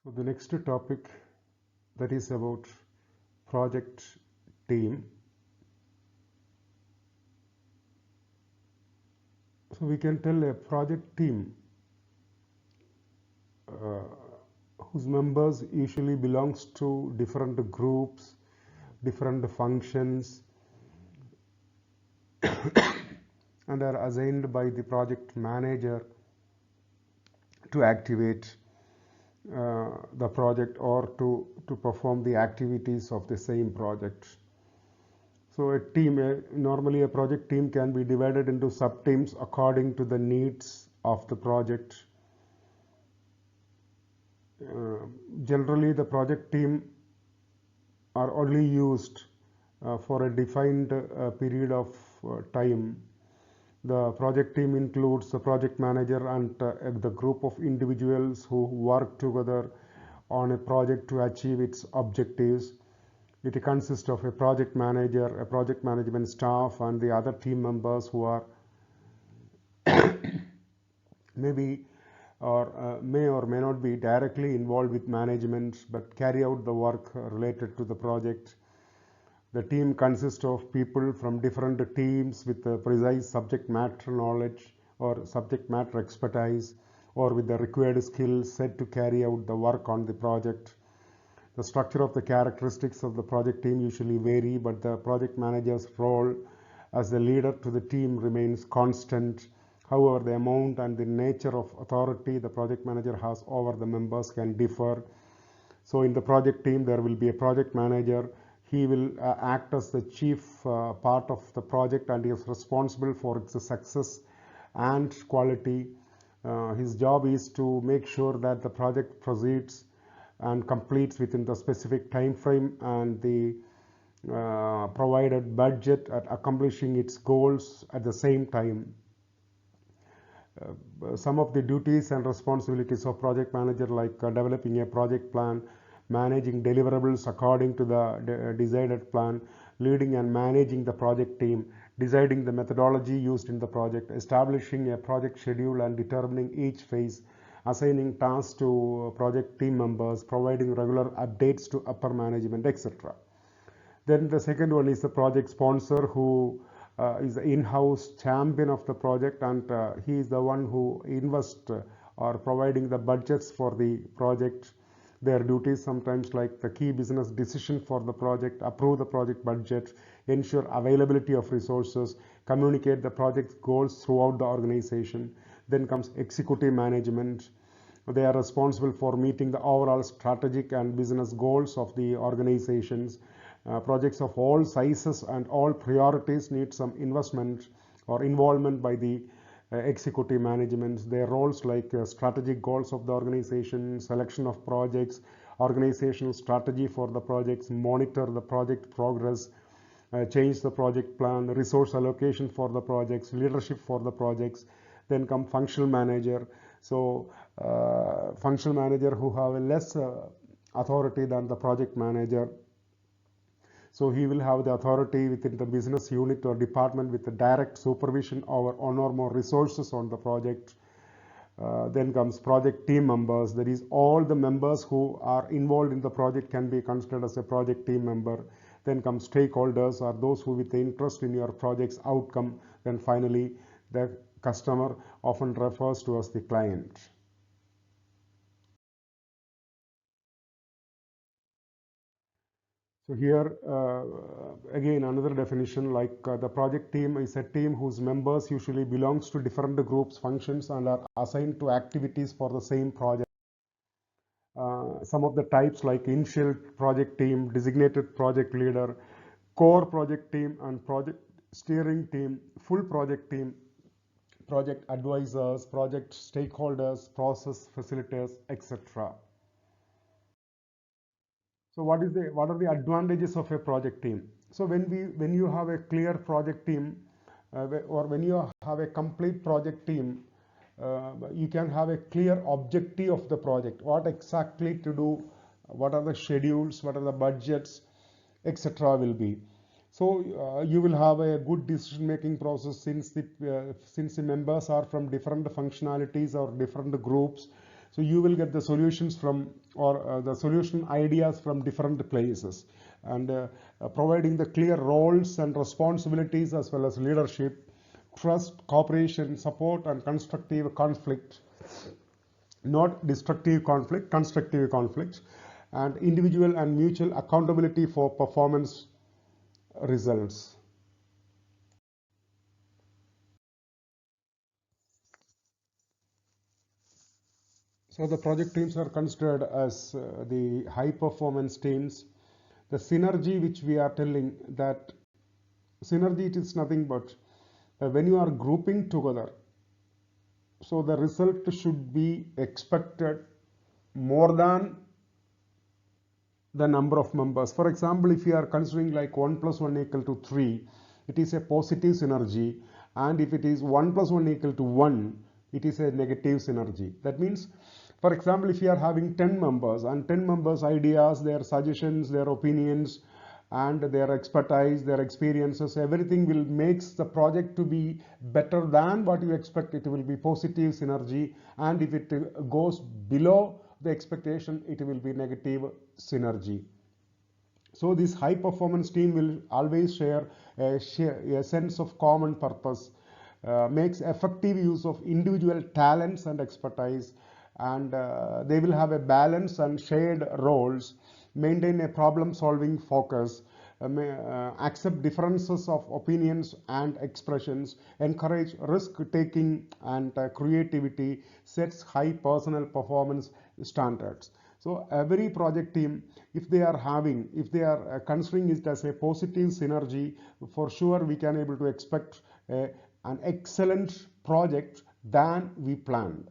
So the next topic, that is about project team. So we can tell a project team whose members usually belongs to different groups, different functions, and are assigned by the project manager to activate the project or to perform the activities of the same project. So a team, normally a project team can be divided into sub-teams according to the needs of the project. Generally, the project team are only used for a defined period of time. The project team includes the project manager and the group of individuals who work together on a project to achieve its objectives. It consists of a project manager, a project management staff, and the other team members who are maybe or may or may not be directly involved with management but carry out the work related to the project. The team consists of people from different teams with the precise subject matter knowledge or subject matter expertise or with the required skills set to carry out the work on the project. The structure of the characteristics of the project team usually vary, but the project manager's role as the leader to the team remains constant. However, the amount and the nature of authority the project manager has over the members can differ. So in the project team, there will be a project manager. He will act as the chief part of the project and he is responsible for its success and quality. His job is to make sure that the project proceeds and completes within the specific time frame and the provided budget at accomplishing its goals at the same time. Some of the duties and responsibilities of project manager, like developing a project plan, managing deliverables according to the decided plan, leading and managing the project team, deciding the methodology used in the project, establishing a project schedule and determining each phase, assigning tasks to project team members, providing regular updates to upper management, etc. Then the second one is the project sponsor, who is the in-house champion of the project, and he is the one who invests or providing the budgets for the project. Their duties sometimes like the key business decision for the project, approve the project budget, ensure availability of resources, communicate the project goals throughout the organization. Then comes executive management. They are responsible for meeting the overall strategic and business goals of the organizations. Projects of all sizes and all priorities need some investment or involvement by the executive management. Their roles like strategic goals of the organization, selection of projects, organizational strategy for the projects, monitor the project progress, change the project plan, resource allocation for the projects, leadership for the projects. Then come functional manager. So functional manager who have a less authority than the project manager. So he will have the authority within the business unit or department with the direct supervision over one or more resources on the project. Then comes project team members. That is, all the members who are involved in the project can be considered as a project team member. Then comes stakeholders, or those who with the interest in your project's outcome. Then finally, the customer, often refers to as the client. So here again another definition, like the project team is a team whose members usually belongs to different groups, functions, and are assigned to activities for the same project. Some of the types like initial project team, designated project leader, core project team, and project steering team, full project team, project advisors, project stakeholders, process facilitators, etc. So what are the advantages of a project team? So when you have a clear project team or when you have a complete project team, you can have a clear objective of the project, what exactly to do, what are the schedules, what are the budgets, etc. will be. So you will have a good decision making process since the members are from different functionalities or different groups. So you will get the solutions from, or the solution ideas from different places, and providing the clear roles and responsibilities as well as leadership, trust, cooperation, support, and constructive conflict, not destructive conflict, constructive conflict, and individual and mutual accountability for performance results. So the project teams are considered as the high performance teams. The synergy which we are telling, that synergy, it is nothing but when you are grouping together, so the result should be expected more than the number of members. For example, if you are considering like 1 plus 1 equal to 3, it is a positive synergy, and if it is 1 plus 1 equal to 1, it is a negative synergy. That means, for example, if you are having 10 members, and 10 members' ideas, their suggestions, their opinions, and their expertise, their experiences, everything will makes the project to be better than what you expect. It will be positive synergy, and if it goes below the expectation, it will be negative synergy. So this high performance team will always share a sense of common purpose, makes effective use of individual talents and expertise, and they will have a balance and shared roles, maintain a problem solving focus, accept differences of opinions and expressions, encourage risk taking and creativity, sets high personal performance standards. So every project team, if they are considering it as a positive synergy, for sure we can able to expect an excellent project than we planned.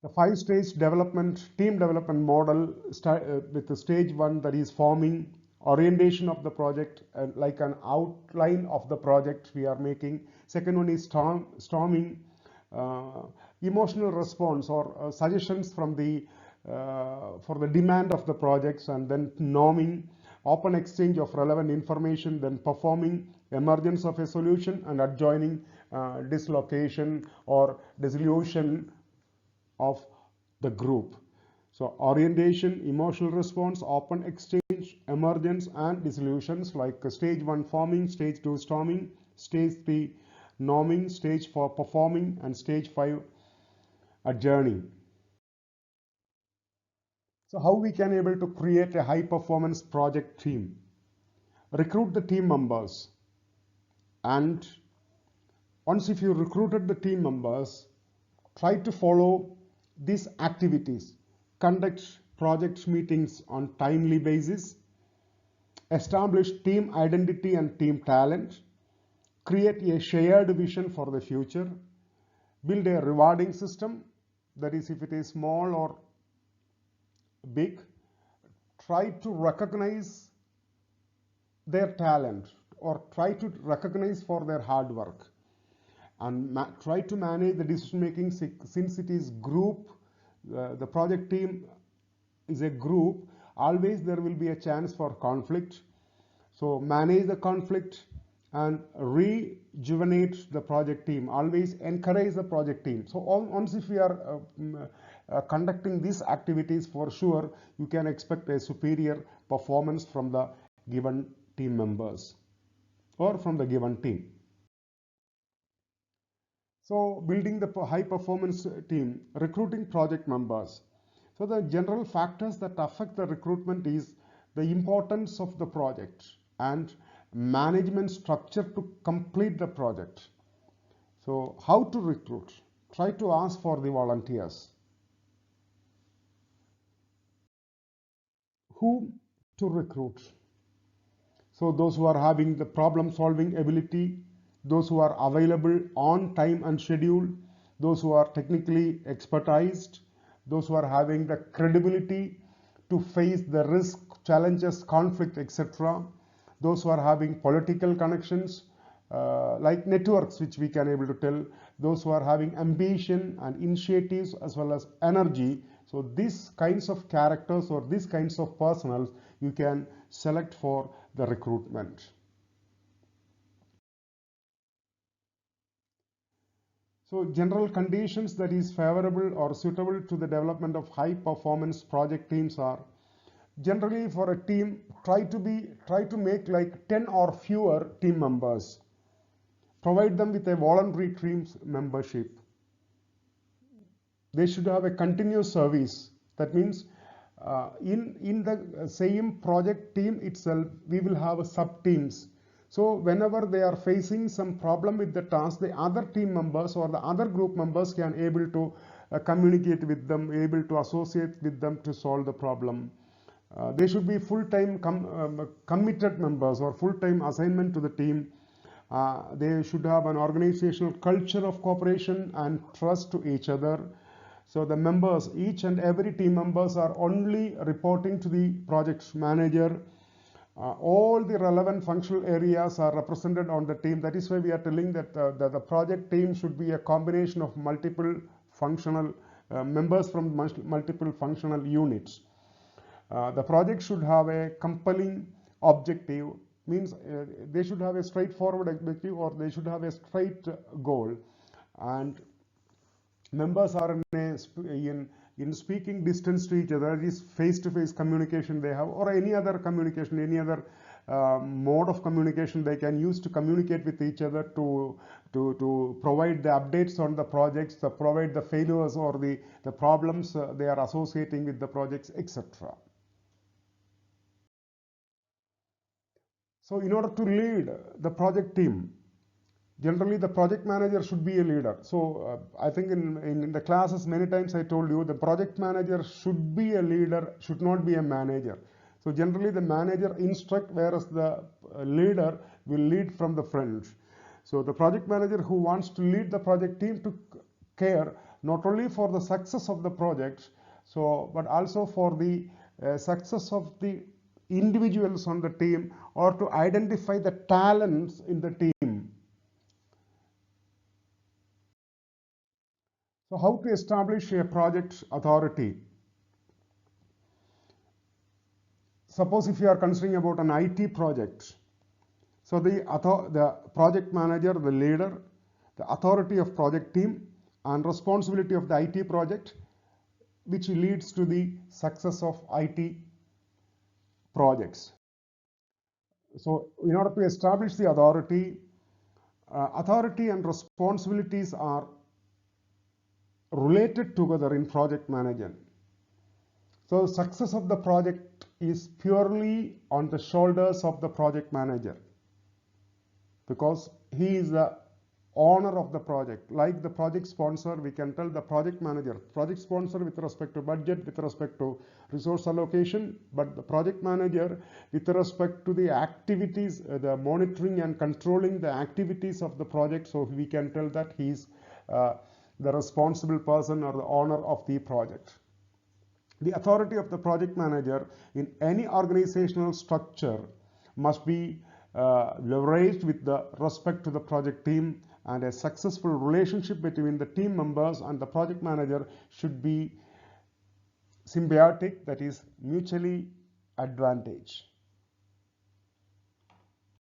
The 5-stage team development model with the stage 1, that is forming, orientation of the project, like an outline of the project we are making. Second one is storming, emotional response or suggestions from the for the demand of the projects, and then norming, open exchange of relevant information, then performing, emergence of a solution, and adjoining, dislocation or dissolution of the group. So orientation, emotional response, open exchange, emergence, and dissolutions, like stage 1 forming, stage 2 storming, stage 3 norming, stage 4 performing, and stage 5 adjourning. So how we can able to create a high performance project team? Recruit the team members, and once if you recruited the team members, try to follow these activities: conduct project meetings on timely basis, establish team identity and team talent, create a shared vision for the future, build a rewarding system, that is if it is small or big, try to recognize their talent or try to recognize for their hard work, and try to manage the decision making. Since it is group, the project team is a group, always there will be a chance for conflict. So manage the conflict and rejuvenate the project team, always encourage the project team. So once if we are conducting these activities, for sure you can expect a superior performance from the given team members or from the given team. So building the high performance team, recruiting project members. So the general factors that affect the recruitment is the importance of the project and management structure to complete the project. So how to recruit? Try to ask for the volunteers. Who to recruit? So those who are having the problem solving ability, those who are available on time and schedule, those who are technically expertised, those who are having the credibility to face the risk, challenges, conflict, etc. Those who are having political connections, like networks, which we can able to tell, those who are having ambition and initiatives as well as energy. So these kinds of characters or these kinds of personnel you can select for the recruitment. So general conditions that is favorable or suitable to the development of high performance project teams are, generally for a team, try to make like 10 or fewer team members. Provide them with a voluntary teams membership. They should have a continuous service. That means in the same project team itself, we will have sub teams. So whenever they are facing some problem with the task, the other team members or the other group members can able to communicate with them, able to associate with them to solve the problem. They should be full-time committed members or full-time assignment to the team. They should have an organizational culture of cooperation and trust to each other. So the members, each and every team members are only reporting to the project manager. All the relevant functional areas are represented on the team. That is why we are telling that the project team should be a combination of multiple functional members from multiple functional units. The project should have a compelling objective, means they should have a straightforward objective or they should have a straight goal, and members are in speaking distance to each other. It is face-to-face communication they have, or any other communication, any other mode of communication they can use to communicate with each other to provide the updates on the projects, to provide the failures or the problems they are associating with the projects, etc. So in order to lead the project team, generally the project manager should be a leader. So I think in the classes many times I told you the project manager should be a leader, should not be a manager. So generally the manager instruct, whereas the leader will lead from the front. So the project manager who wants to lead the project team to care not only for the success of the project, but also for the success of the individuals on the team, or to identify the talents in the team. So how to establish a project authority? Suppose if you are considering about an IT project, so the project manager, the leader, the authority of project team, and responsibility of the IT project, which leads to the success of IT projects. So in order to establish the authority, authority and responsibilities are related together in project management. So success of the project is purely on the shoulders of the project manager, because he is the owner of the project. Like the project sponsor, we can tell the project manager, project sponsor with respect to budget, with respect to resource allocation, but the project manager with respect to the activities, the monitoring and controlling the activities of the project. So we can tell that he is the responsible person or the owner of the project. The authority of the project manager in any organizational structure must be leveraged with the respect to the project team, and a successful relationship between the team members and the project manager should be symbiotic, that is mutually advantage.